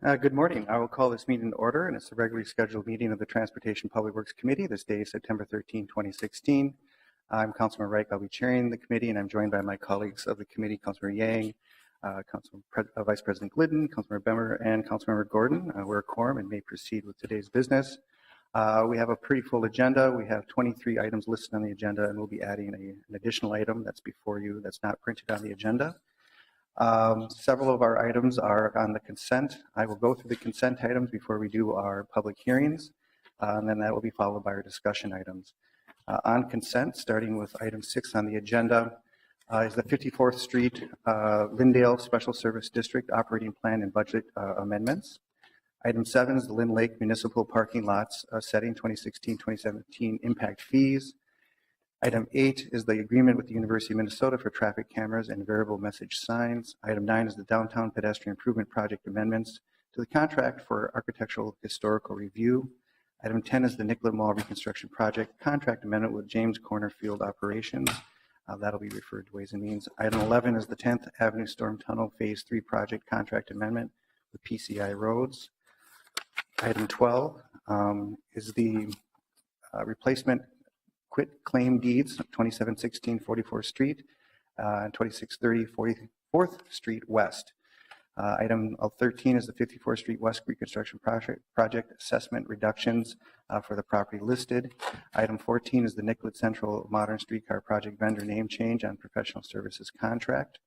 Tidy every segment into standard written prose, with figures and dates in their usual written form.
Good morning. I will call this meeting to order, and it's the regularly scheduled meeting of the Transportation Public Works Committee. This day is September 13, 2016. I'm Councilman Reich. I'll be chairing the committee, and I'm joined by my colleagues of the committee, Councilman Yang, Vice President Glidden, Councilmember Bemmer, and Councilmember Gordon. We're a quorum and may proceed with today's business. We have a pretty full agenda. We have 23 items listed on the agenda, and we'll be adding an additional item that's before you that's not printed on the agenda. Several of our items are on the consent. I will go through the consent items before we do our public hearings, and then that will be followed by our discussion items. On consent, starting with item 6 on the agenda, is the 54th Street Lyndale Special Service District Operating Plan and Budget Amendments. Item 7 is the Lynn Lake Municipal Parking Lots Setting 2016-2017 Impact Fees. Item 8 is the agreement with the University of Minnesota for traffic cameras and variable message signs. Item 9 is the Downtown Pedestrian Improvement Project amendments to the contract for architectural historical review. Item 10 is the Nicollet Mall Reconstruction Project contract amendment with James Corner Field Operations. That'll be referred to Ways and Means. Item 11 is the 10th Avenue Storm Tunnel Phase 3 project contract amendment with PCI Roads. Item 12 is the replacement quit claim deeds of 2716 44th Street and 2630 44th Street West. Item 13 is the 54th Street West Reconstruction Project assessment reductions for the property listed. Item 14 is the Nicollet Central Modern Streetcar Project vendor name change on professional services contract.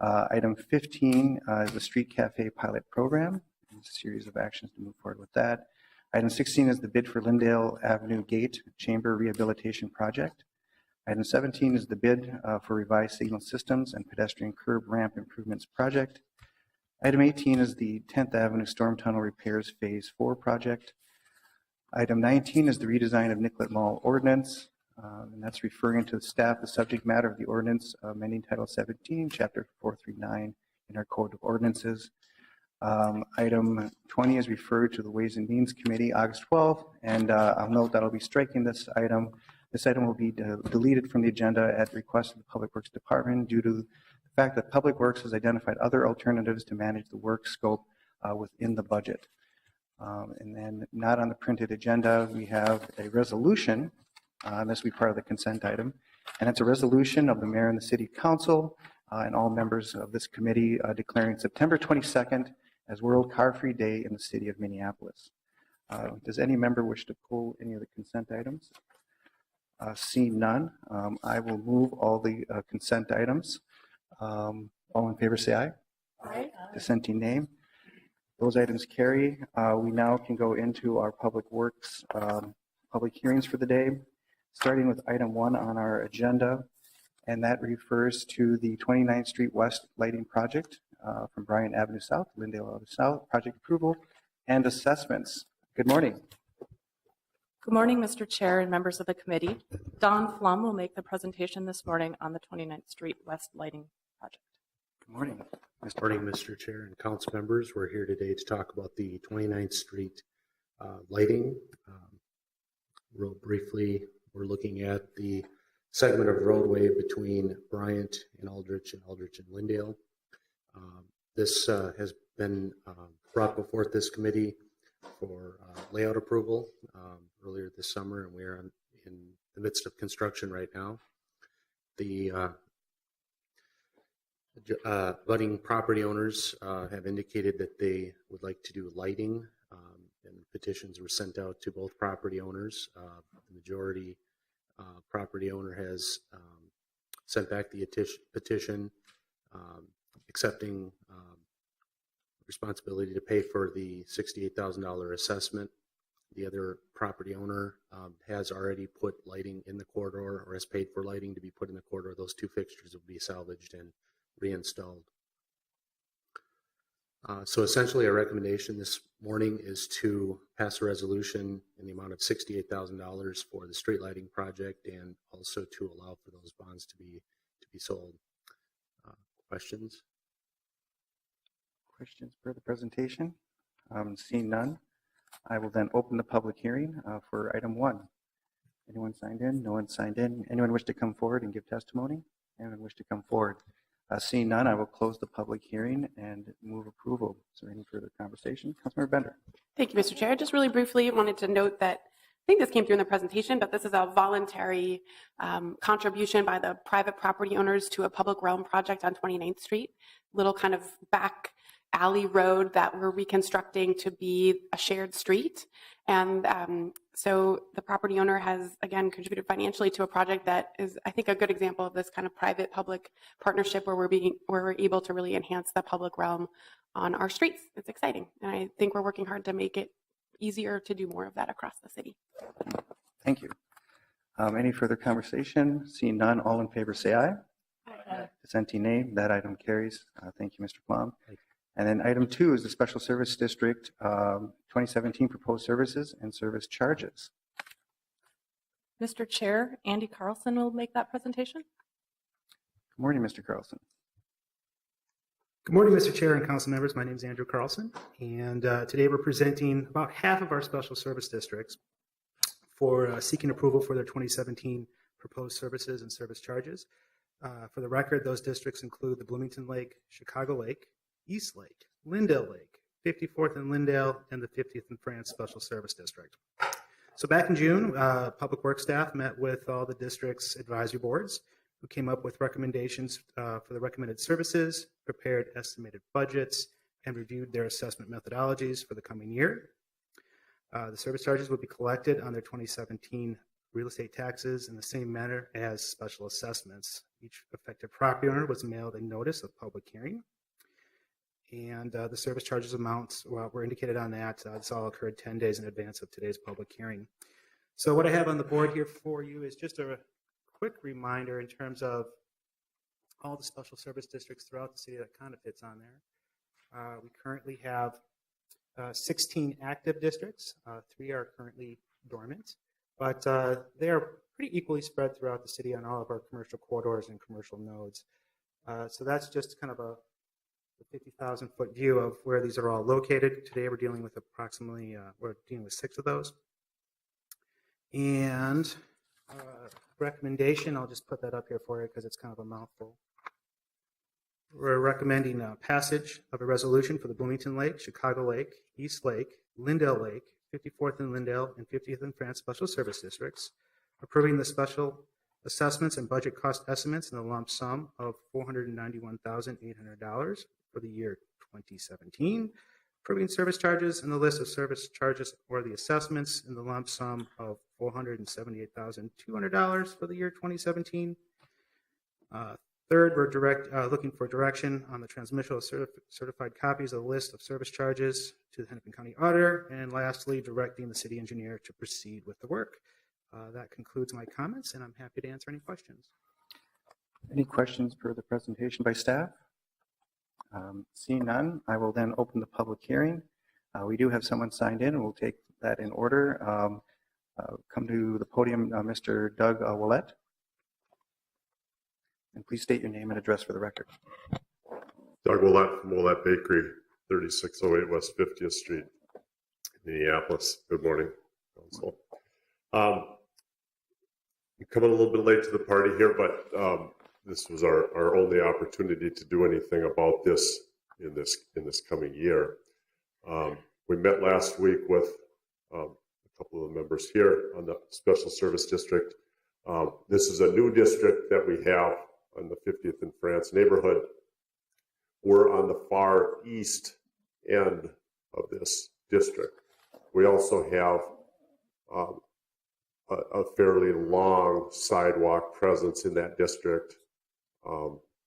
Item 15 is the Street Cafe pilot program. It's a series of actions to move forward with that. Item 16 is the bid for Lyndale Avenue Gate Chamber Rehabilitation Project. Item 17 is the bid for revised signal systems and pedestrian curb ramp improvements project. Item 18 is the 10th Avenue Storm Tunnel Repairs Phase 4 project. Item 19 is the redesign of Nicollet Mall Ordinance, and that's referring to the staff, the subject matter of the ordinance amending Title 17, Chapter 439 in our Code of Ordinances. Item 20 is referred to the Ways and Means Committee August 12th, and I'll note that I'll be striking this item. This item will be deleted from the agenda at the request of the Public Works Department due to the fact that Public Works has identified other alternatives to manage the work scope within the budget. And then not on the printed agenda, we have a resolution, and this will be part of the consent item, and it's a resolution of the Mayor and the City Council and all members of this committee declaring September 22nd as World Car Free Day in the city of Minneapolis. Does any member wish to pull any of the consent items? Seeing none, I will move all the consent items. All in favor say aye. Aye. Dissenting nay. Those items carry. We now can go into our Public Works public hearings for the day, starting with item 1 on our agenda, and that refers to the 29th Street West lighting project. From Bryant Avenue South, Lyndale Avenue South, project approval and assessments. Good morning. Good morning, Mr. Chair and members of the committee. Don Flum will make the presentation this morning on the 29th Street West lighting project. Good morning. Good morning, Mr. Chair and council members. We're here today to talk about the 29th Street lighting. Real briefly, we're looking at the segment of roadway between Bryant and Aldrich and Lyndale. This has been brought before this committee for layout approval earlier this summer, and we are in the midst of construction right now. The budding property owners have indicated that they would like to do lighting, and petitions were sent out to both property owners. The majority property owner has sent back the petition accepting responsibility to pay for the $68,000 assessment. The other property owner has already put lighting in the corridor or has paid for lighting to be put in the corridor. Those two fixtures will be salvaged and reinstalled. So essentially our recommendation this morning is to pass a resolution in the amount of $68,000 for the street lighting project and also to allow for those bonds to be sold. Questions? Questions for the presentation? Seeing none, I will then open the public hearing for item 1. Anyone signed in? No one signed in. Anyone wish to come forward and give testimony? Anyone wish to come forward? Seeing none, I will close the public hearing and move approval. Is there any further conversation? Councilmember Bender. Thank you, Mr. Chair. Just really briefly wanted to note that I think this came through in the presentation, but this is a voluntary contribution by the private property owners to a public realm project on 29th Street, little kind of back alley road that we're reconstructing to be a shared street. And so the property owner has, again, contributed financially to a project that is, I think, a good example of this kind of private-public partnership where we're able to really enhance the public realm on our streets. It's exciting. And I think we're working hard to make it easier to do more of that across the city. Thank you. Any further conversation? Seeing none, all in favor say aye. Aye. Dissenting nay. That item carries. Thank you, Mr. Plum. And then item 2 is the Special Service District 2017 proposed services and service charges. Mr. Chair, Andy Carlson will make that presentation. Good morning, Mr. Carlson. Good morning, Mr. Chair and council members. My name is Andrew Carlson, and today we're presenting about half of our special service districts for seeking approval for their 2017 proposed services and service charges. For the record, those districts include the Bloomington Lake, Chicago Lake, East Lake, Lindale Lake, 54th and Lindale, and the 50th and France Special Service District. So back in June, Public Works staff met with all the district's advisory boards who came up with recommendations for the recommended services, prepared estimated budgets, and reviewed their assessment methodologies for the coming year. The service charges will be collected on their 2017 real estate taxes in the same manner as special assessments. Each affected property owner was mailed a notice of public hearing. And the service charges amounts were indicated on that. This all occurred 10 days in advance of today's public hearing. So what I have on the board here for you is just a quick reminder in terms of all the special service districts throughout the city that kind of fits on there. We currently have 16 active districts. 3 are currently dormant, but they are pretty equally spread throughout the city on all of our commercial corridors and commercial nodes. So that's just kind of a 50,000 foot view of where these are all located. Today we're dealing with we're dealing with 6 of those. And recommendation, I'll just put that up here for you because it's kind of a mouthful. We're recommending passage of a resolution for the Bloomington Lake, Chicago Lake, East Lake, Lindale Lake, 54th and Lindale, and 50th and France Special Service Districts, approving the special assessments and budget cost estimates in the lump sum of $491,800 for the year 2017, approving service charges in the list of service charges or the assessments in the lump sum of $478,200 for the year 2017. Third, we're looking for direction on the transmission of certified copies of the list of service charges to the Hennepin County Auditor. And lastly, directing the city engineer to proceed with the work. That concludes my comments, and I'm happy to answer any questions. Any questions per the presentation by staff? Seeing none, I will then open the public hearing. We do have someone signed in, and we'll take that in order. Come to the podium, Mr. Doug Willett. And please state your name and address for the record. Doug Willett from Willett Bakery, 3608 West 50th Street, Minneapolis. Good morning, Council. I'm coming a little bit late to the party here, but this was our only opportunity to do anything about this in this coming year. We met last week with a couple of the members here on the Special Service District. This is a new district that we have on the 50th and France neighborhood. We're on the far east end of this district. We also have a fairly long sidewalk presence in that district,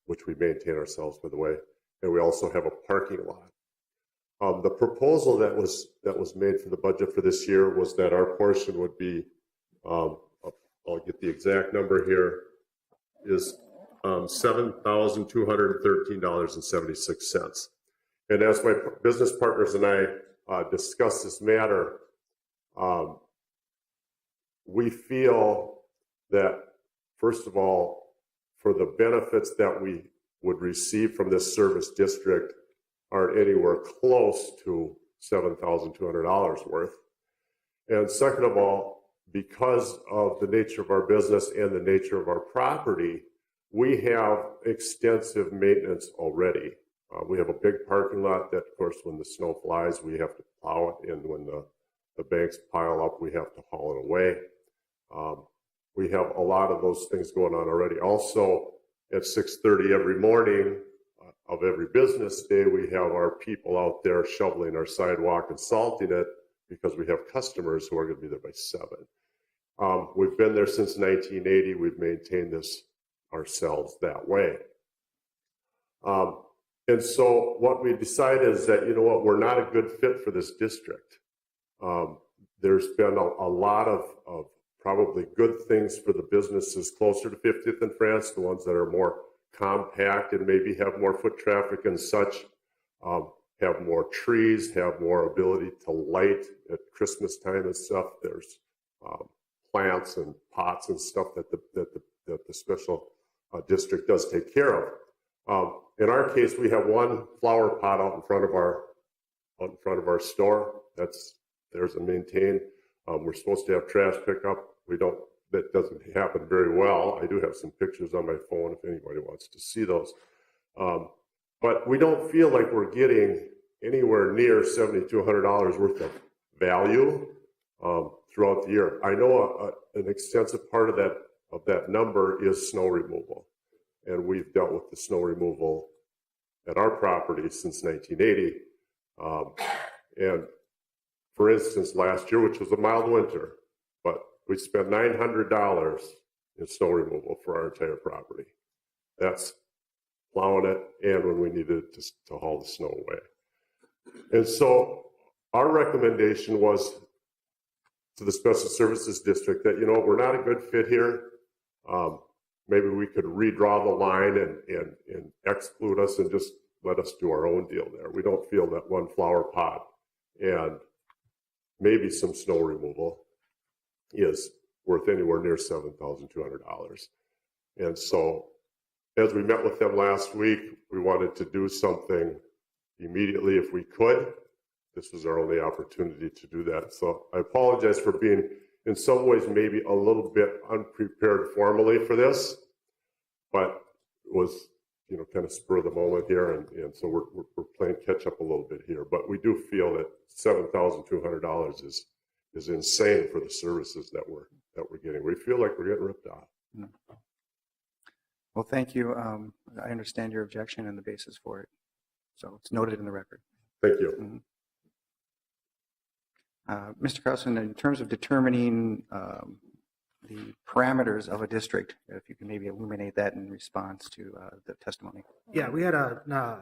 which we maintain ourselves, by the way. And we also have a parking lot. The proposal that was made for the budget for this year was that our portion would be, I'll get the exact number here, is $7,213.76. And as my business partners and I discuss this matter, we feel that, first of all, for the benefits that we would receive from this service district aren't anywhere close to $7,200 worth. And second of all, because of the nature of our business and the nature of our property, we have extensive maintenance already. We have a big parking lot that, of course, when the snow flies, we have to plow it, and when the banks pile up, we have to haul it away. We have a lot of those things going on already. Also, at 6:30 every morning of every business day, we have our people out there shoveling our sidewalk and salting it because we have customers who are going to be there by 7. We've been there since 1980. We've maintained this ourselves that way. And so what we decided is that, you know what, we're not a good fit for this district. There's been a lot of probably good things for the businesses closer to 50th and France, the ones that are more compact and maybe have more foot traffic and such, have more trees, have more ability to light at Christmas time and stuff. There's plants and pots and stuff that the special district does take care of. In our case, we have one flower pot out in front of our store. There's a maintained. We're supposed to have trash pickup. That doesn't happen very well. I do have some pictures on my phone if anybody wants to see those. But we don't feel like we're getting anywhere near $7,200 worth of value throughout the year. I know an extensive part of that number is snow removal. And we've dealt with the snow removal at our property since 1980. And for instance, last year, which was a mild winter, but we spent $900 in snow removal for our entire property. That's plowing it and when we needed to haul the snow away. And so our recommendation was to the Special Services District that, you know, we're not a good fit here. Maybe we could redraw the line and exclude us and just let us do our own deal there. We don't feel that one flower pot and maybe some snow removal is worth anywhere near $7,200. And so as we met with them last week, we wanted to do something immediately if we could. This was our only opportunity to do that. So I apologize for being in some ways maybe a little bit unprepared formally for this, but it was, you know, kind of spur of the moment here, and so we're playing catch up a little bit here. But we do feel that $7,200 is insane for the services that we're getting. We feel like we're getting ripped off. Well, thank you. I understand your objection and the basis for it. So it's noted in the record. Thank you. Mr. Carlson, in terms of determining the parameters of a district, if you can maybe illuminate that in response to the testimony. Yeah, we had an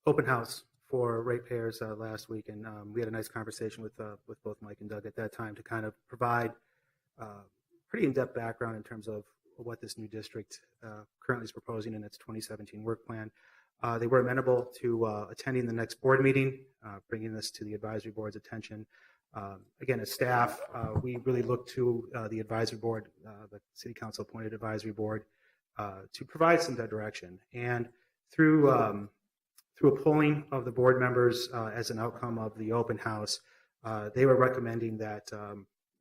open house for ratepayers last week, and we had a nice conversation with both Mike and Doug at that time to kind of provide pretty in-depth background in terms of what this new district currently is proposing in its 2017 work plan. They were amenable to attending the next board meeting, bringing this to the advisory board's attention. Again, as staff, we really look to the advisory board, the city council appointed advisory board, to provide some direction. And through a polling of the board members as an outcome of the open house, they were recommending that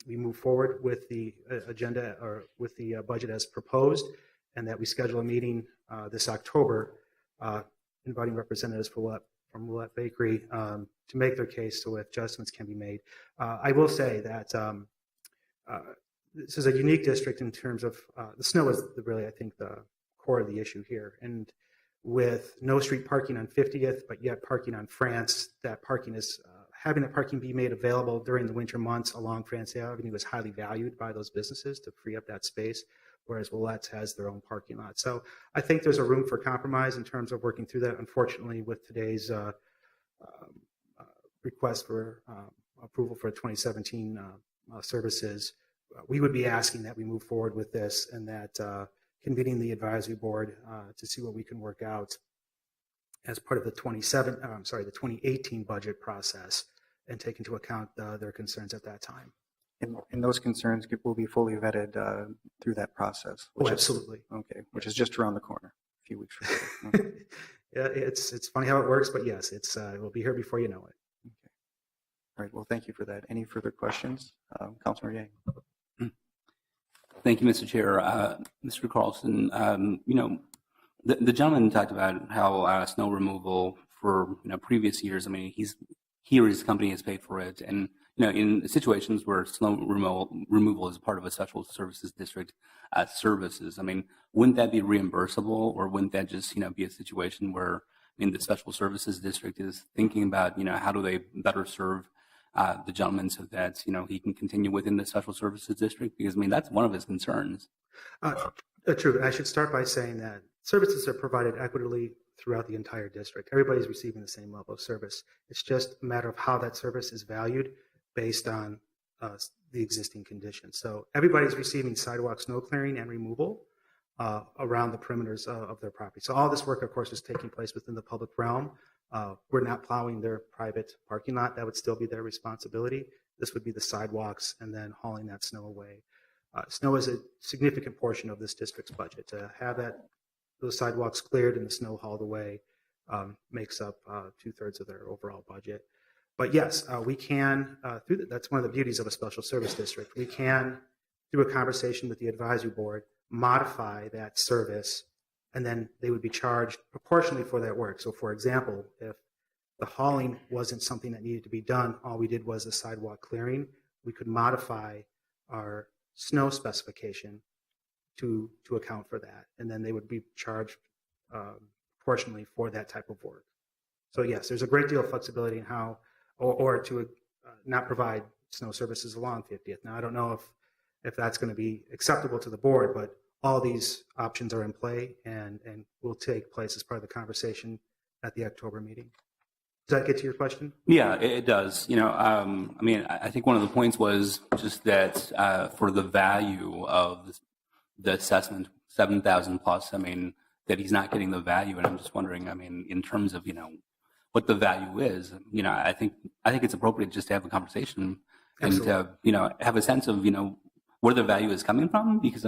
we move forward with the agenda or with the budget as proposed, and that we schedule a meeting this October, inviting representatives from Roulette Bakery to make their case to if adjustments can be made. I will say that this is a unique district in terms of the snow is really, I think, the core of the issue here. And with no street parking on 50th, but yet parking on France, that parking is having that parking be made available during the winter months along France Avenue is highly valued by those businesses to free up that space, whereas Roulette's has their own parking lot. So I think there's a room for compromise in terms of working through that. Unfortunately, with today's request for approval for 2017 services, we would be asking that we move forward with this and that convening the advisory board to see what we can work out as part of the 2018 budget process and take into account their concerns at that time. And those concerns will be fully vetted through that process. Absolutely. Which is just around the corner, a few weeks from now. Yeah, it's funny how it works, but yes, it will be here before you know it. Okay. All right. Well, thank you for that. Any further questions, Councilor Yang? Thank you, Mr. Chair. Mr. Carlson, the gentleman talked about how snow removal for previous years. I mean, he or his company has paid for it, and in situations where snow removal is part of a special services district services. I mean, wouldn't that be reimbursable, or wouldn't that just be a situation where the special services district is thinking about how do they better serve the gentleman so that he can continue within the special services district, because that's one of his concerns. True. I should start by saying that services are provided equitably throughout the entire district. Everybody's receiving the same level of service. It's just a matter of how that service is valued based on the existing conditions. So everybody's receiving sidewalk snow clearing and removal around the perimeters of their property. So all this work, of course, is taking place within the public realm. We're not plowing their private parking lot. That would still be their responsibility. This would be the sidewalks and then hauling that snow away. Snow is a significant portion of this district's budget. To have those sidewalks cleared and the snow hauled away makes up 2/3 of their overall budget. But yes, we can, that's one of the beauties of a special service district. We can, through a conversation with the advisory board, modify that service, and then they would be charged proportionally for that work. So for example, if the hauling wasn't something that needed to be done, all we did was the sidewalk clearing, we could modify our snow specification to account for that. And then they would be charged proportionally for that type of work. So yes, there's a great deal of flexibility in how, or to not provide snow services along 50th. Now, I don't know if that's going to be acceptable to the board, but all these options are in play and will take place as part of the conversation at the October meeting. Does that get to your question? Yeah, it does. I think one of the points was just that for the value of the assessment, 7,000 plus, that he's not getting the value. And I'm just wondering, in terms of, what the value is, I think it's appropriate just to have a conversation and to, have a sense of, where the value is coming from. Because,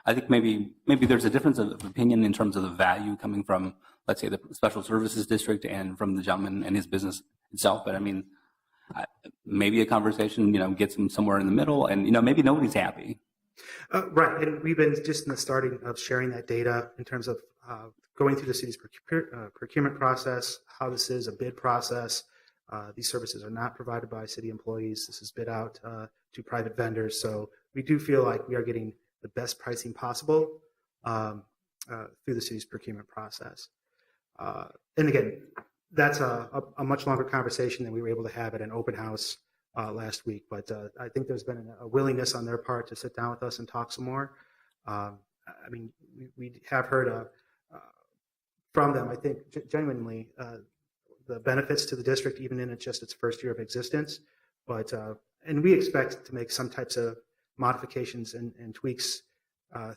I think maybe there's a difference of opinion in terms of the value coming from, let's say, the special services district and from the gentleman and his business itself. But maybe a conversation, gets him somewhere in the middle, and maybe nobody's happy. Right, and we've been just in the starting of sharing that data in terms of going through the city's procurement process, how this is a bid process. These services are not provided by city employees. This is bid out to private vendors. So we do feel like we are getting the best pricing possible through the city's procurement process. And again, that's a much longer conversation than we were able to have at an open house last week. But I think there's been a willingness on their part to sit down with us and talk some more. We have heard from them, I think, genuinely the benefits to the district, even in just its first year of existence. But and we expect to make some types of modifications and tweaks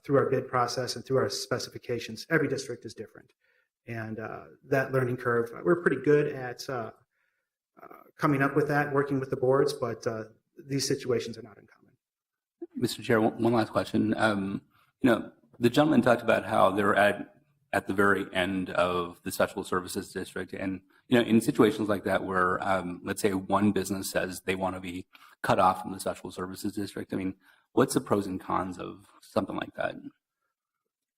through our bid process and through our specifications. Every district is different. And that learning curve, we're pretty good at coming up with that, working with the boards, but these situations are not uncommon. Mr. Chair, one last question. The gentleman talked about how they're at the very end of the special services district. And, in situations like that where, let's say one business says they want to be cut off from the special services district, what's the pros and cons of something like that?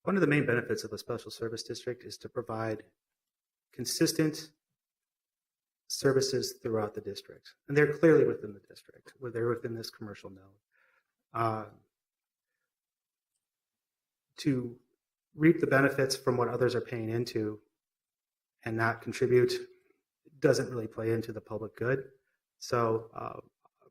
One of the main benefits of a special service district is to provide consistent services throughout the district. And they're clearly within the district, where they're within this commercial node. To reap the benefits from what others are paying into and not contribute doesn't really play into the public good. So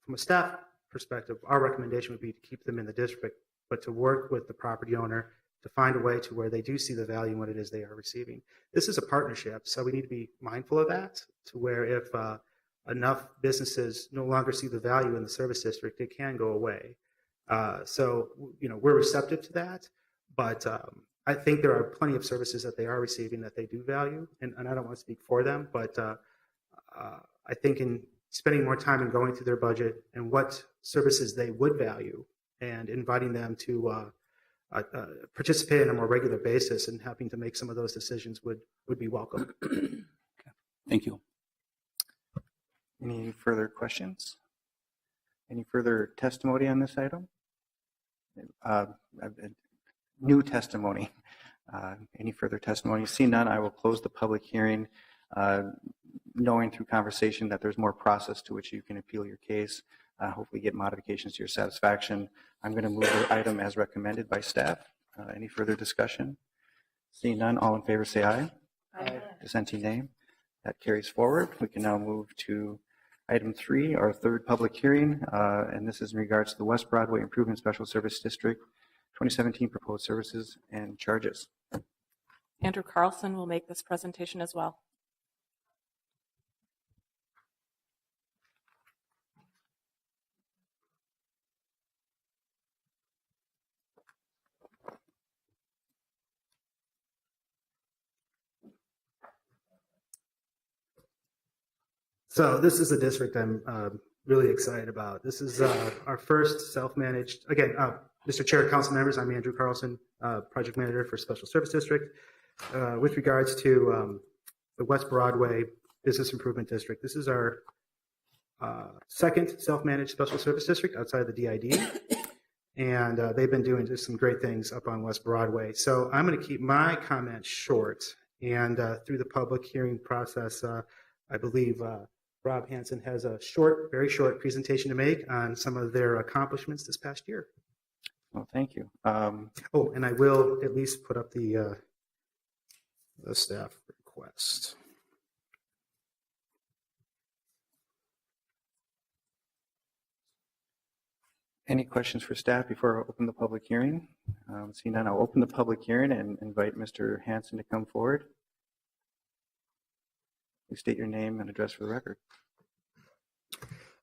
from a staff perspective, our recommendation would be to keep them in the district, but to work with the property owner to find a way to where they do see the value in what it is they are receiving. This is a partnership, so we need to be mindful of that, to where if enough businesses no longer see the value in the service district, it can go away. So we're receptive to that, but I think there are plenty of services that they are receiving that they do value, and I don't want to speak for them, but I think in spending more time and going through their budget and what services they would value and inviting them to participate on a more regular basis and helping to make some of those decisions would be welcome. Okay. Thank you. Any further questions? Any further testimony on this item? uh, new testimony? Any further testimony? See none, I will close the public hearing, knowing through conversation that there's more process to which you can appeal your case, hopefully get modifications to your satisfaction. I'm going to move the item as recommended by staff. Any further discussion? Seeing none, all in favor say aye. Aye. Dissenting nay. That carries forward. We can now move to item 3, our third public hearing, and this is in regards to the West Broadway Improvement Special Service District 2017 proposed services and charges. Andrew Carlson will make this presentation as well. So this is a district I'm really excited about. This is our first self-managed, again, Mr. Chair, council members, I'm Andrew Carlson, project manager for Special Service District. With regards to the West Broadway Business Improvement District, this is our second self-managed special service district outside of the DID. And they've been doing just some great things up on West Broadway. So I'm going to keep my comments short. And through the public hearing process, I believe Rob Hansen has a short, very short presentation to make on some of their accomplishments this past year. Well, thank you. Oh, and I will at least put up the staff request. Any questions for staff before I open the public hearing? Seeing none, I'll open the public hearing and invite Mr. Hansen to come forward. Please state your name and address for the record.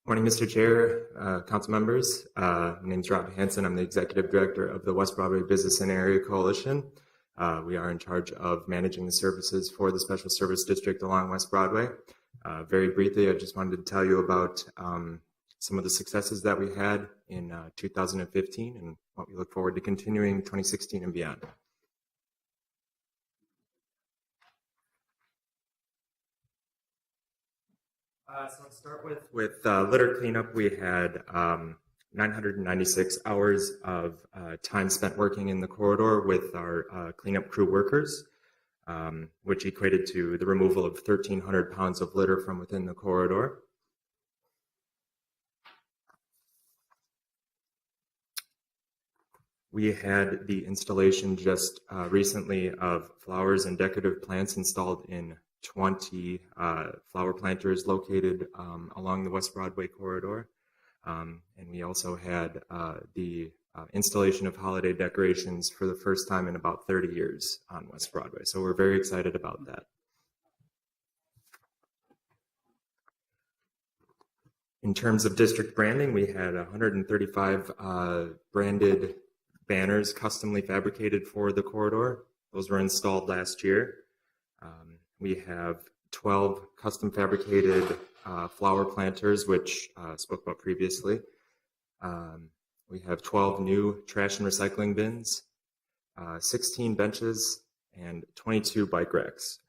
Morning, Mr. Chair, council members. My name is Rob Hansen. I'm the executive director of the West Broadway Business and Area Coalition. We are in charge of managing the services for the Special Service District along West Broadway. Very briefly, I just wanted to tell you about some of the successes that we had in 2015 and what we look forward to continuing 2016 and beyond. So let's start with litter cleanup. We had 996 hours of time spent working in the corridor with our cleanup crew workers, which equated to the removal of 1,300 pounds of litter from within the corridor. We had the installation just recently of flowers and decorative plants installed in 20 flower planters located along the West Broadway corridor. And we also had the installation of holiday decorations for the first time in about 30 years on West Broadway. So we're very excited about that. In terms of district branding, we had 135 branded banners customly fabricated for the corridor. Those were installed last year. We have 12 custom fabricated flower planters, which I spoke about previously. We have 12 new trash and recycling bins, 16 benches, and 22 bike racks.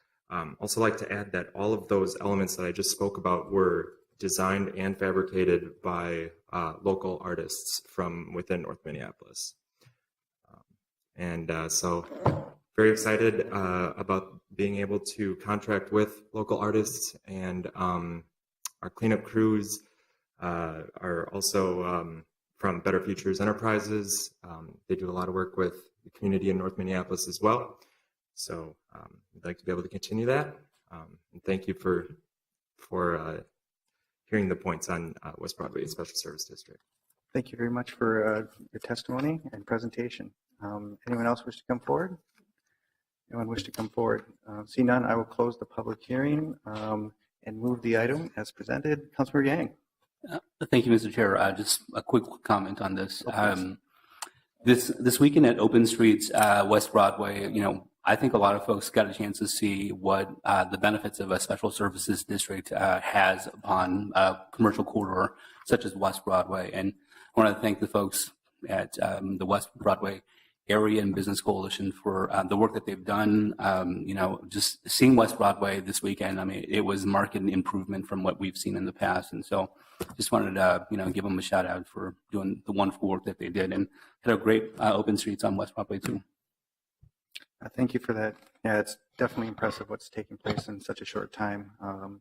Also like to add that all of those elements that I just spoke about were designed and fabricated by local artists from within North Minneapolis. So very excited about being able to contract with local artists, and our cleanup crews are also from Better Futures Enterprises. They do a lot of work with the community in North Minneapolis as well. So we'd like to be able to continue that. And thank you for hearing the points on West Broadway Special Service District. Thank you very much for your testimony and presentation. Anyone else wish to come forward? Anyone wish to come forward? See none, I will close the public hearing and move the item as presented. Councilmember Yang. Thank you, Mr. Chair. Just a quick comment on this. This weekend at Open Streets West Broadway, I think a lot of folks got a chance to see what the benefits of a special services district has upon a commercial corridor such as West Broadway. And I want to thank the folks at the West Broadway Area and Business Coalition for the work that they've done. Just seeing West Broadway this weekend, I mean, it was marked improvement from what we've seen in the past. And so just wanted to, give them a shout out for doing the wonderful work that they did, and had a great open streets on West Broadway too. Thank you for that. Yeah, it's definitely impressive what's taking place in such a short time,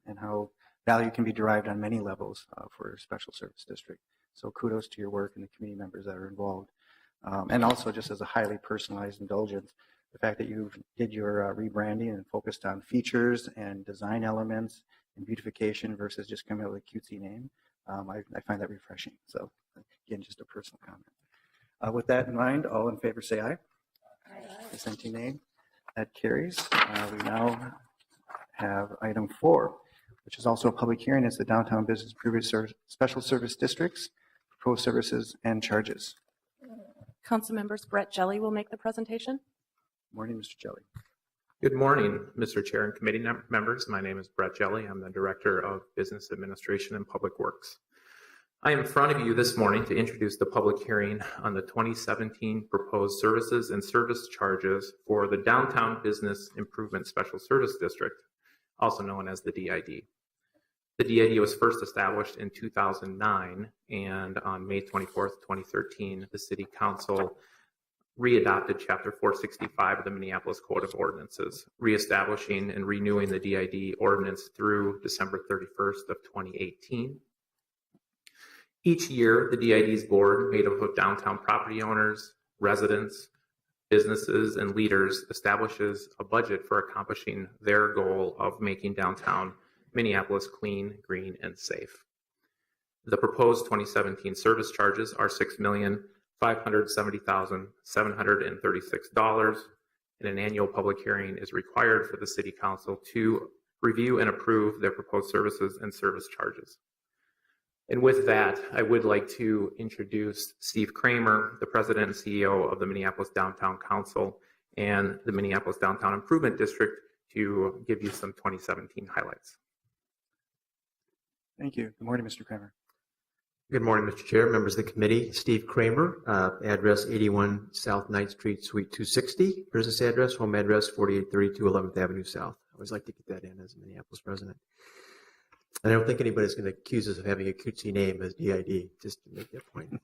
and how value can be derived on many levels for a special service district. So kudos to your work and the committee members that are involved. And also, just as a highly personalized indulgence, the fact that you did your rebranding and focused on features and design elements and beautification versus just coming out with a cutesy name, I find that refreshing. So again, just a personal comment. With that in mind, all in favor say aye. Dissenting nay. That carries. We now have item 4, which is also a public hearing. It's the Downtown Business Improvement Special Service Districts, proposed services and charges. Council members, Brett Jelly will make the presentation. Morning, Mr. Jelly. Good morning, Mr. Chair and committee members. My name is Brett Jelly. I'm the Director of Business Administration and Public Works. I am in front of you this morning to introduce the public hearing on the 2017 proposed services and service charges for the Downtown Business Improvement Special Service District, also known as the DID. The DID was first established in 2009, and on May 24th, 2013, the City Council readopted Chapter 465 of the Minneapolis Code of Ordinances, reestablishing and renewing the DID ordinance through December 31st of 2018. Each year, the DID's board, made up of downtown property owners, residents, businesses, and leaders, establishes a budget for accomplishing their goal of making downtown Minneapolis clean, green, and safe. The proposed 2017 service charges are $6,570,736, and an annual public hearing is required for the City Council to review and approve their proposed services and service charges. And with that, I would like to introduce Steve Kramer, the President and CEO of the Minneapolis Downtown Council and the Minneapolis Downtown Improvement District, to give you some 2017 highlights. Thank you. Good morning, Mr. Kramer. Good morning, Mr. Chair, members of the committee. Steve Kramer, address 81 South 9th Street, Suite 260. Business address, home address 4832 11th Avenue South. I always like to get that in as a Minneapolis resident. And I don't think anybody's going to accuse us of having a cutesy name as DID, just to make that point.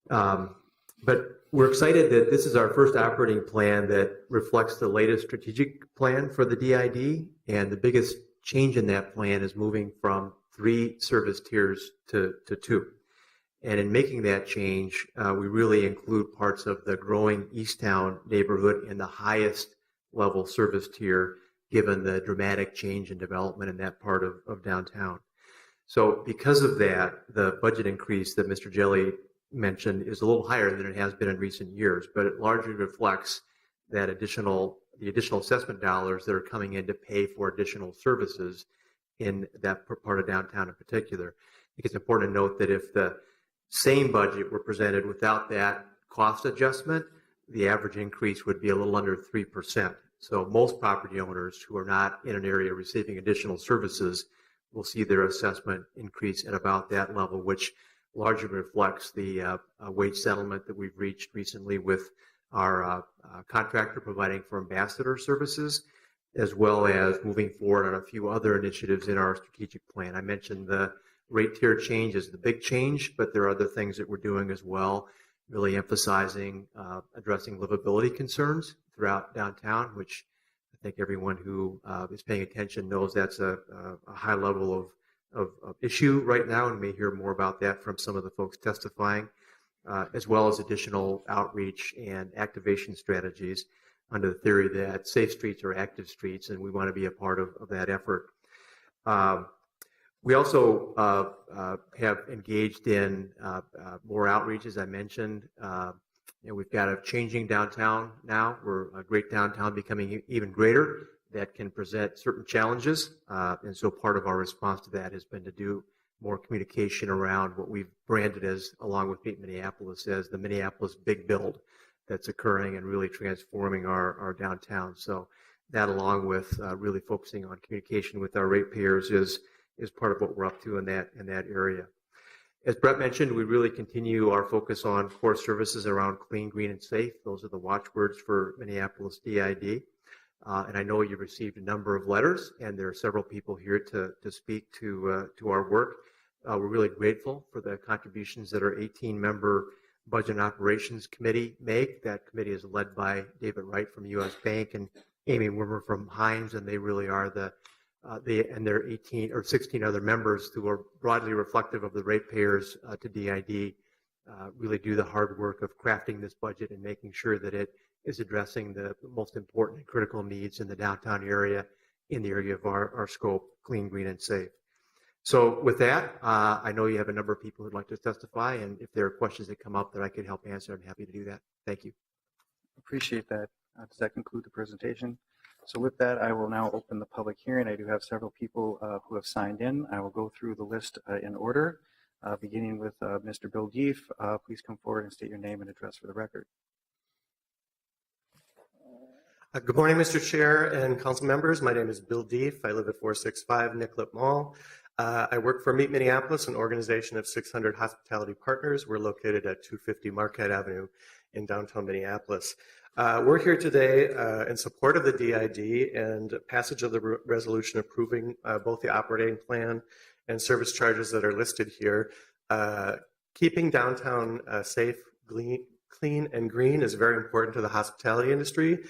But we're excited that this is our first operating plan that reflects the latest strategic plan for the DID. And the biggest change in that plan is moving from 3 service tiers to 2. And in making that change, we really include parts of the growing Easttown neighborhood in the highest level service tier, given the dramatic change in development in that part of downtown. So because of that, the budget increase that Mr. Jelly mentioned is a little higher than it has been in recent years, but it largely reflects that the additional assessment dollars that are coming in to pay for additional services in that part of downtown in particular. I think it's important to note that if the same budget were presented without that cost adjustment, the average increase would be a little under 3%. So most property owners who are not in an area receiving additional services will see their assessment increase at about that level, which largely reflects the wage settlement that we've reached recently with our contractor providing for ambassador services, as well as moving forward on a few other initiatives in our strategic plan. I mentioned the rate tier change is the big change, but there are other things that we're doing as well, really emphasizing addressing livability concerns throughout downtown, which I think everyone who is paying attention knows that's a high level of issue right now, and may hear more about that from some of the folks testifying, as well as additional outreach and activation strategies under the theory that safe streets are active streets, and we want to be a part of that effort. We also have engaged in more outreach, as I mentioned. We've got a changing downtown now. We're a great downtown becoming even greater that can present certain challenges. And so part of our response to that has been to do more communication around what we've branded as, along with Meet Minneapolis, as the Minneapolis Big Build that's occurring and really transforming our downtown. So that, along with really focusing on communication with our ratepayers, is part of what we're up to in that area. As Brett mentioned, we really continue our focus on core services around clean, green, and safe. Those are the watchwords for Minneapolis DID. And I know you've received a number of letters, and there are several people here to speak to our work. We're really grateful for the contributions that our 18-member Budget and Operations Committee make. That committee is led by David Wright from U.S. Bank and Amy Wimmer from Hines, and they really are and their 18 or 16 other members who are broadly reflective of the ratepayers to DID really do the hard work of crafting this budget and making sure that it is addressing the most important and critical needs in the downtown area, in the area of our scope, clean, green, and safe. So with that, I know you have a number of people who'd like to testify, and if there are questions that come up that I could help answer, I'm happy to do that. Thank you. Appreciate that. Does that conclude the presentation? So with that, I will now open the public hearing. I do have several people who have signed in. I will go through the list in order, beginning with Mr. Bill Deef. Please come forward and state your name and address for the record. Good morning, Mr. Chair and council members. My name is Bill Deef. I live at 465 Nicollet Mall. I work for Meet Minneapolis, an organization of 600 hospitality partners. We're located at 250 Marquette Avenue in downtown Minneapolis. We're here today in support of the DID and passage of the resolution approving both the operating plan and service charges that are listed here. Keeping downtown safe, clean, and green is very important to the hospitality industry.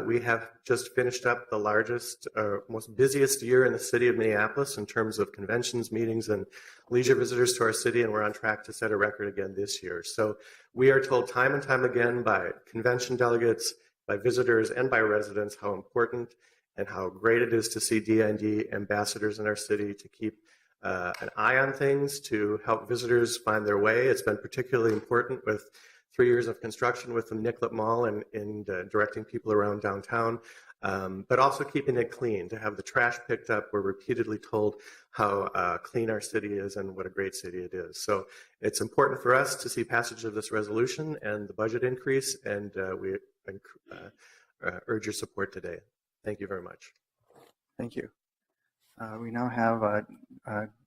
We have just finished up the largest, most busiest year in the city of Minneapolis in terms of conventions, meetings, and leisure visitors to our city, and we're on track to set a record again this year. So we are told time and time again by convention delegates, by visitors, and by residents how important and how great it is to see DID ambassadors in our city to keep an eye on things, to help visitors find their way. It's been particularly important with 3 years of construction with the Nicollet Mall and directing people around downtown, but also keeping it clean, to have the trash picked up. We're repeatedly told how clean our city is and what a great city it is. So it's important for us to see passage of this resolution and the budget increase, and we urge your support today. Thank you very much. Thank you. We now have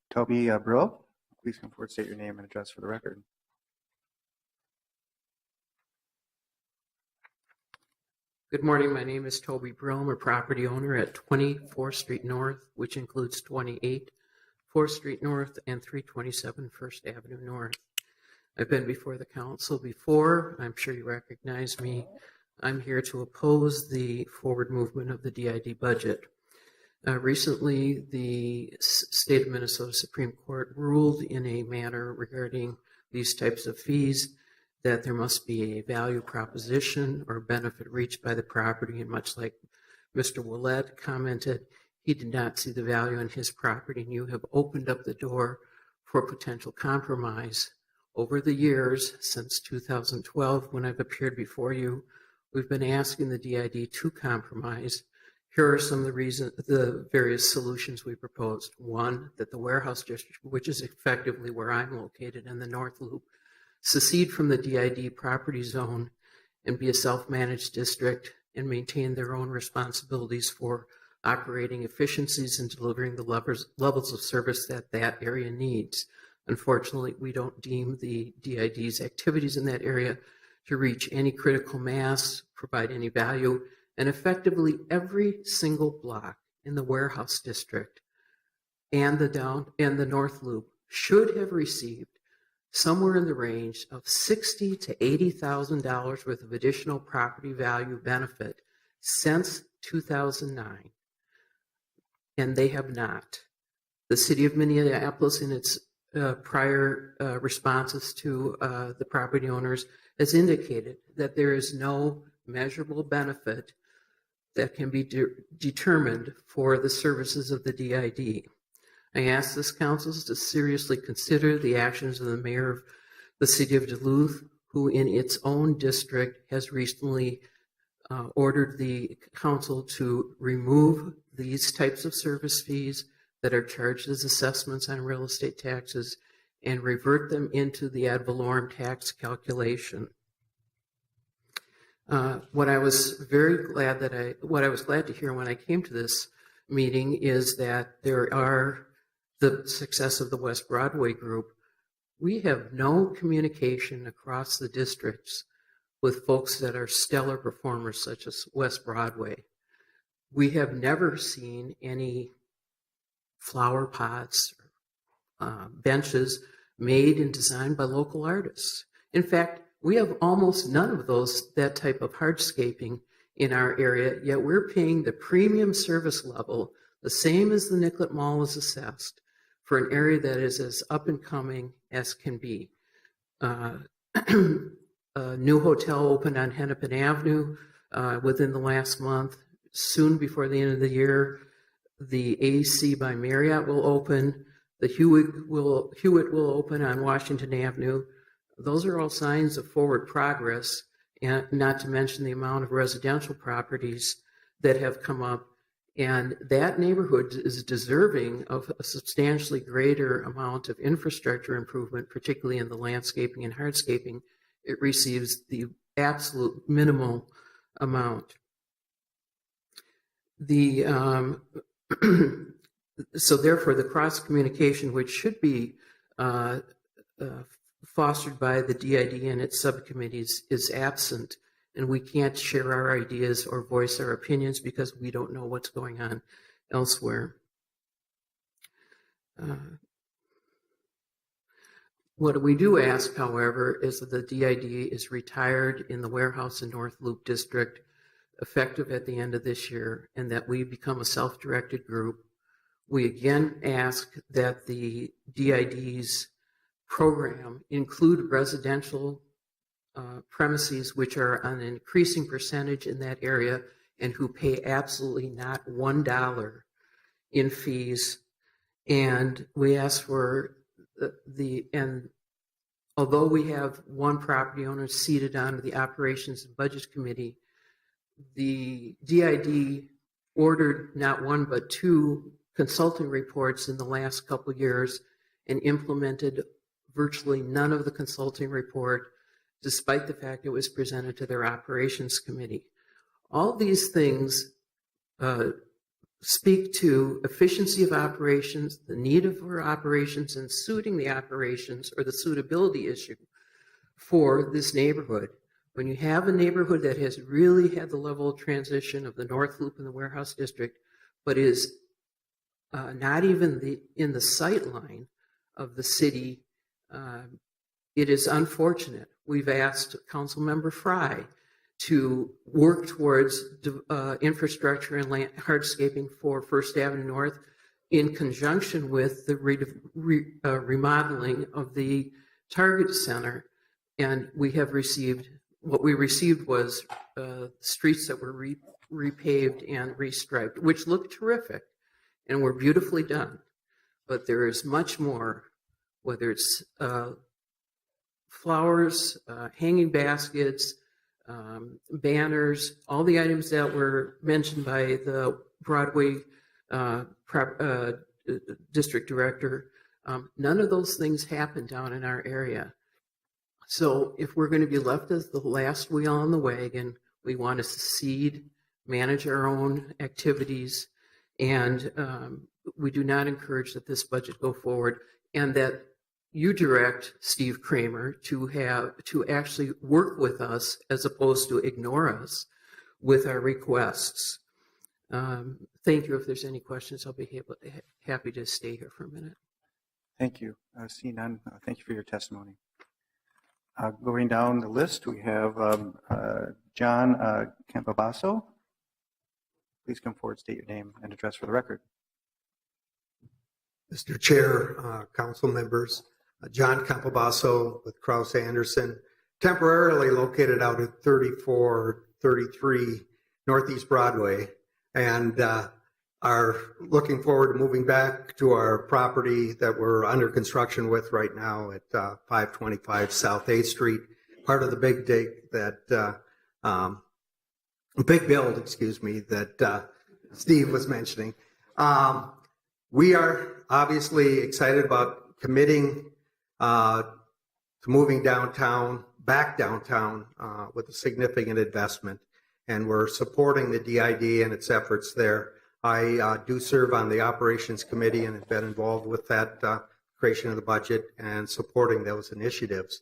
Toby Brill. Please come forward, state your name and address for the record. Good morning. My name is Toby Brill. I'm a property owner at 20 4th Street North, which includes 28 4th Street North and 327 1st Avenue North. I've been before the council before. I'm sure you recognize me. I'm here to oppose the forward movement of the DID budget. Recently, the state of Minnesota Supreme Court ruled in a manner regarding these types of fees that there must be a value proposition or benefit reached by the property. And much like Mr. Willett commented, he did not see the value in his property, and you have opened up the door for potential compromise. Over the years, since 2012, when I've appeared before you, we've been asking the DID to compromise. Here are some of the various solutions we proposed. One, that the warehouse district, which is effectively where I'm located in the North Loop, secede from the DID property zone and be a self-managed district and maintain their own responsibilities for operating efficiencies and delivering the levels of service that that area needs. Unfortunately, we don't deem the DID's activities in that area to reach any critical mass, provide any value, and effectively every single block in the warehouse district and the North Loop should have received somewhere in the range of $60,000 to $80,000 worth of additional property value benefit since 2009, and they have not. The city of Minneapolis, in its prior responses to the property owners, has indicated that there is no measurable benefit that can be determined for the services of the DID. I ask this council to seriously consider the actions of the mayor of the city of Duluth, who in its own district has recently ordered the council to remove these types of service fees that are charged as assessments on real estate taxes and revert them into the ad valorem tax calculation. What I was glad to hear when I came to this meeting is that there are the success of the West Broadway group We have no communication across the districts with folks that are stellar performers such as West Broadway. We have never seen any flower pots, benches made and designed by local artists. In fact, we have almost none of that type of hardscaping in our area, yet we're paying the premium service level, the same as the Nicollet Mall is assessed, for an area that is as up and coming as can be. A new hotel opened on Hennepin Avenue within the last month. Soon before the end of the year, the AC by Marriott will open. The Hewitt will open on Washington Avenue. Those are all signs of forward progress, and not to mention the amount of residential properties that have come up. And that neighborhood is deserving of a substantially greater amount of infrastructure improvement, particularly in the landscaping and hardscaping. It receives the absolute minimal amount. So therefore, the cross communication, which should be fostered by the DID and its subcommittees, is absent, and we can't share our ideas or voice our opinions because we don't know what's going on elsewhere. What we do ask, however, is that the DID is retired in the Warehouse and North Loop District, effective at the end of this year, and that we become a self-directed group. We again ask that the DID's program include residential premises, which are an increasing percentage in that area and who pay absolutely not $1 in fees. And we ask for and although we have one property owner seated on the Operations and Budget Committee, the DID ordered not one but two consulting reports in the last couple of years and implemented virtually none of the consulting report, despite the fact it was presented to their Operations Committee. All these things speak to efficiency of operations, the need for operations, and suiting the operations or the suitability issue for this neighborhood. When you have a neighborhood that has really had the level of transition of the North Loop and the Warehouse District, but is not even in the sight line of the city, it is unfortunate. We've asked Councilmember Fry to work towards infrastructure and hardscaping for First Avenue North in conjunction with the remodeling of the Target Center. And we have received, what we received was streets that were repaved and restriped, which look terrific and were beautifully done. But there is much more, whether it's flowers, hanging baskets, banners, all the items that were mentioned by the Broadway district director. None of those things happen down in our area. So if we're going to be left as the last wheel on the wagon, we want to secede, manage our own activities, and we do not encourage that this budget go forward, and that you direct Steve Kramer to actually work with us as opposed to ignore us with our requests. Thank you. If there's any questions, I'll be happy to stay here for a minute. Thank you. See none. Thank you for your testimony. Going down the list, we have John Campobasso. Please come forward, state your name and address for the record. Mr. Chair, council members, John Campobasso with Krause Anderson, temporarily located out at 3433 Northeast Broadway, and are looking forward to moving back to our property that we're under construction with right now at 525 South 8th Street, part of the big dig that big build, that Steve was mentioning. We are obviously excited about committing to moving back downtown with a significant investment, and we're supporting the DID and its efforts there. I do serve on the Operations Committee and have been involved with that creation of the budget and supporting those initiatives.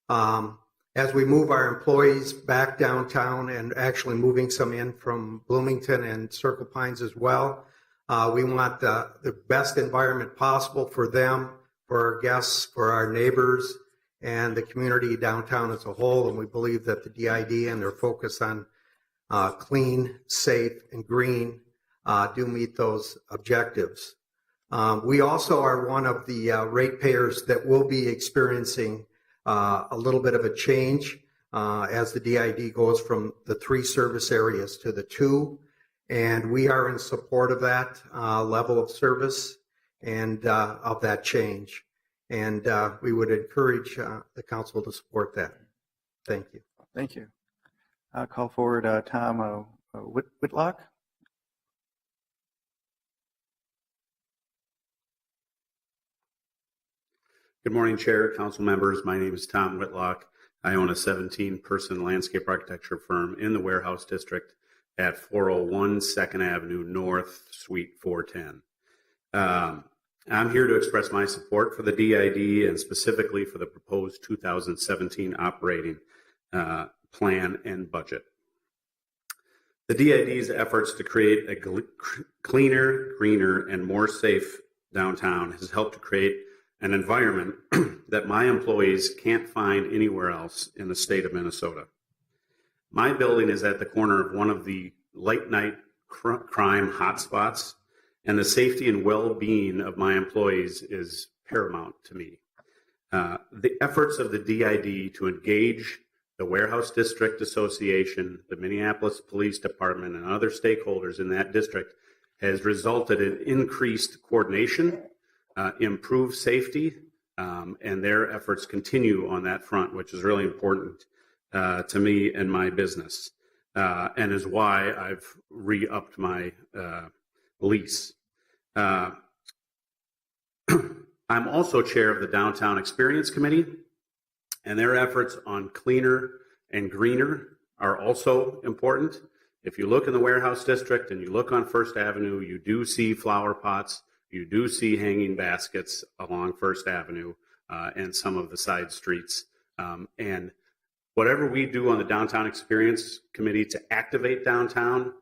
As we move our employees back downtown and actually moving some in from Bloomington and Circle Pines as well, we want the best environment possible for them, for our guests, for our neighbors, and the community downtown as a whole. And we believe that the DID and their focus on clean, safe, and green do meet those objectives. We also are one of the ratepayers that will be experiencing a little bit of a change as the DID goes from the 3 service areas to the 2. And we are in support of that level of service and of that change. And we would encourage the council to support that. Thank you. Thank you. I'll call forward Tom Whitlock. Good morning, Chair, Council members. My name is Tom Whitlock. I own a 17-person landscape architecture firm in the Warehouse District at 401 2nd Avenue North, Suite 410. I'm here to express my support for the DID and specifically for the proposed 2017 operating plan and budget. The DID's efforts to create a cleaner, greener, and more safe downtown has helped to create an environment that my employees can't find anywhere else in the state of Minnesota. My building is at the corner of one of the late night crime hotspots, and the safety and well-being of my employees is paramount to me. The efforts of the DID to engage the Warehouse District Association, the Minneapolis Police Department, and other stakeholders in that district has resulted in increased coordination, improved safety, and their efforts continue on that front, which is really important to me and my business, and is why I've re-upped my lease. I'm also chair of the Downtown Experience Committee, and their efforts on cleaner and greener are also important. If you look in the Warehouse District and you look on First Avenue, you do see flower pots, you do see hanging baskets along First Avenue and some of the side streets. And whatever we do on the Downtown Experience Committee to activate downtown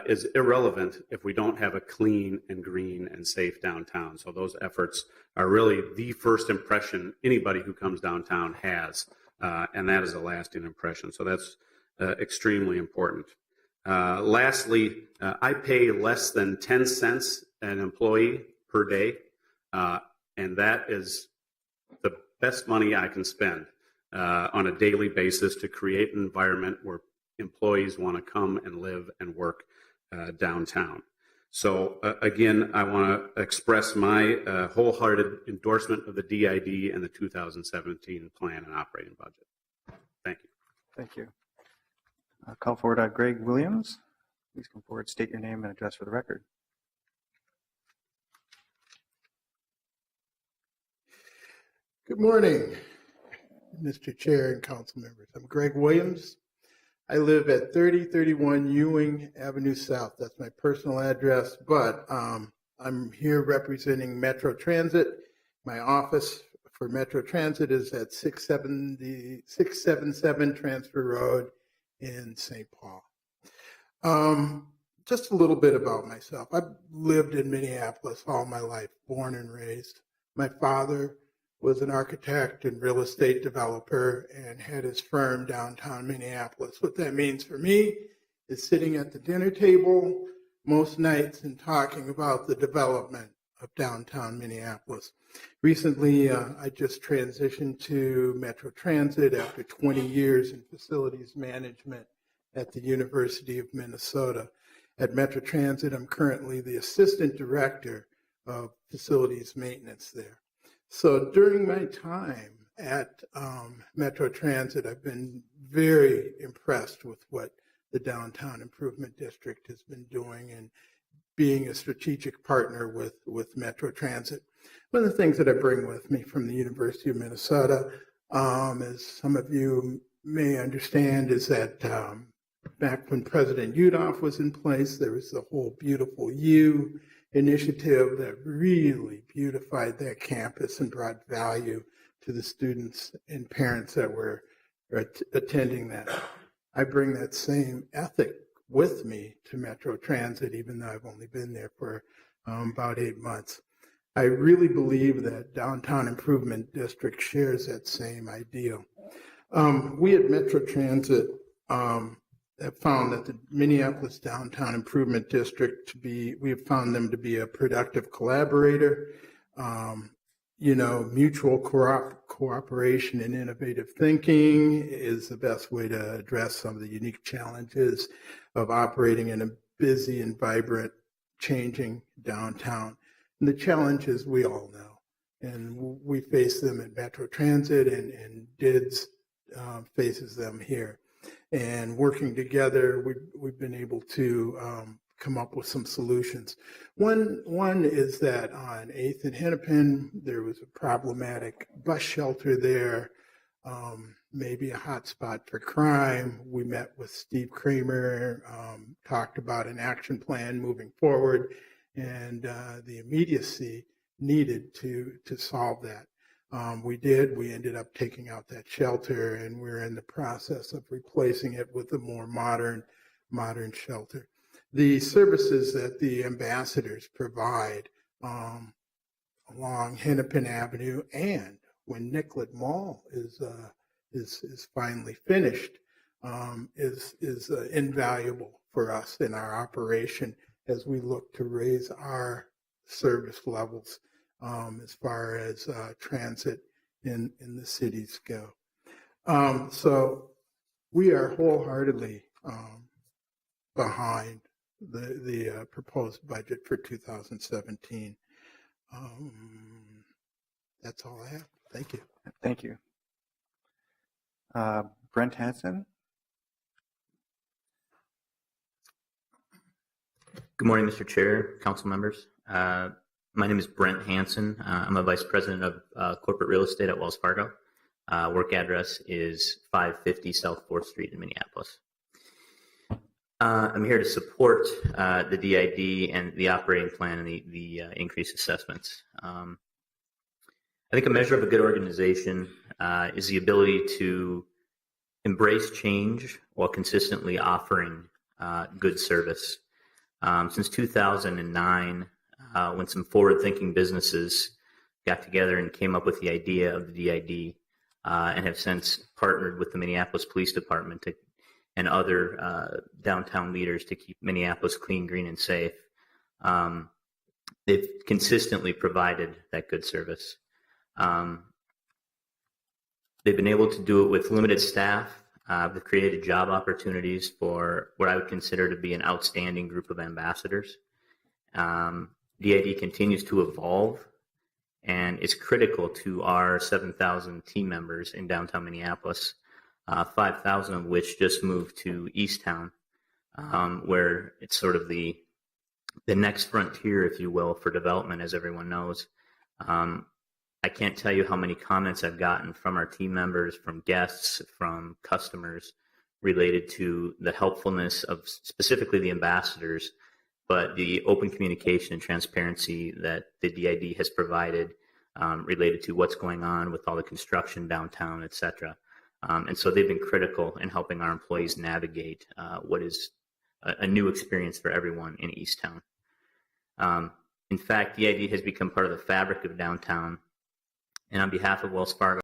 is irrelevant if we don't have a clean and green and safe downtown. So those efforts are really the first impression anybody who comes downtown has, and that is a lasting impression. So that's extremely important. Lastly, I pay less than 10 cents an employee per day, and that is the best money I can spend on a daily basis to create an environment where employees want to come and live and work downtown. So again, I want to express my wholehearted endorsement of the DID and the 2017 plan and operating budget. Thank you. Thank you. I'll call forward Greg Williams. Please come forward, state your name and address for the record. Good morning, Mr. Chair and council members. I'm Greg Williams. I live at 3031 Ewing Avenue South. That's my personal address, but I'm here representing Metro Transit. My office for Metro Transit is at 677 Transfer Road in St. Paul. Just a little bit about myself. I've lived in Minneapolis all my life, born and raised. My father was an architect and real estate developer and had his firm downtown Minneapolis. What that means for me is sitting at the dinner table most nights and talking about the development of downtown Minneapolis. Recently, I just transitioned to Metro Transit after 20 years in facilities management at the University of Minnesota. At Metro Transit, I'm currently the assistant director of facilities maintenance there. So during my time at Metro Transit, I've been very impressed with what the Downtown Improvement District has been doing and being a strategic partner with Metro Transit. One of the things that I bring with me from the University of Minnesota, as some of you may understand, is that back when President Yudof was in place, there was the whole Beautiful You initiative that really beautified that campus and brought value to the students and parents that were attending that. I bring that same ethic with me to Metro Transit, even though I've only been there for about 8 months. I really believe that Downtown Improvement District shares that same ideal. We at Metro Transit have found that the Minneapolis Downtown Improvement District we have found them to be a productive collaborator. Mutual cooperation and innovative thinking is the best way to address some of the unique challenges of operating in a busy and vibrant, changing downtown. And the challenges we all know, and we face them at Metro Transit, and DIDS faces them here. And working together, we've been able to come up with some solutions. One is that on 8th and Hennepin, there was a problematic bus shelter there, maybe a hot spot for crime. We met with Steve Kramer, talked about an action plan moving forward, and the immediacy needed to solve that. We ended up taking out that shelter, and we're in the process of replacing it with a more modern shelter. The services that the ambassadors provide along Hennepin Avenue, and when Nicollet Mall is finally finished, is invaluable for us in our operation as we look to raise our service levels as far as transit in the cities go. So we are wholeheartedly behind the proposed budget for 2017. That's all I have. Thank you. Thank you. Brent Hansen. Good morning, Mr. Chair, council members. My name is Brent Hansen. I'm a vice president of corporate real estate at Wells Fargo. Work address is 550 South 4th Street in Minneapolis. I'm here to support the DID and the operating plan and the increased assessments. I think a measure of a good organization is the ability to embrace change while consistently offering good service. Since 2009, when some forward-thinking businesses got together and came up with the idea of the DID and have since partnered with the Minneapolis Police Department and other downtown leaders to keep Minneapolis clean, green, and safe, they've consistently provided that good service. They've been able to do it with limited staff. They've created job opportunities for what I would consider to be an outstanding group of ambassadors. DID continues to evolve and is critical to our 7,000 team members in downtown Minneapolis, 5,000 of which just moved to Easttown, where it's sort of the next frontier, if you will, for development, as everyone knows. I can't tell you how many comments I've gotten from our team members, from guests, from customers related to the helpfulness of specifically the ambassadors, but the open communication and transparency that the DID has provided related to what's going on with all the construction downtown, et cetera. And so they've been critical in helping our employees navigate what is a new experience for everyone in Easttown. In fact, DID has become part of the fabric of downtown. And on behalf of Wells Fargo,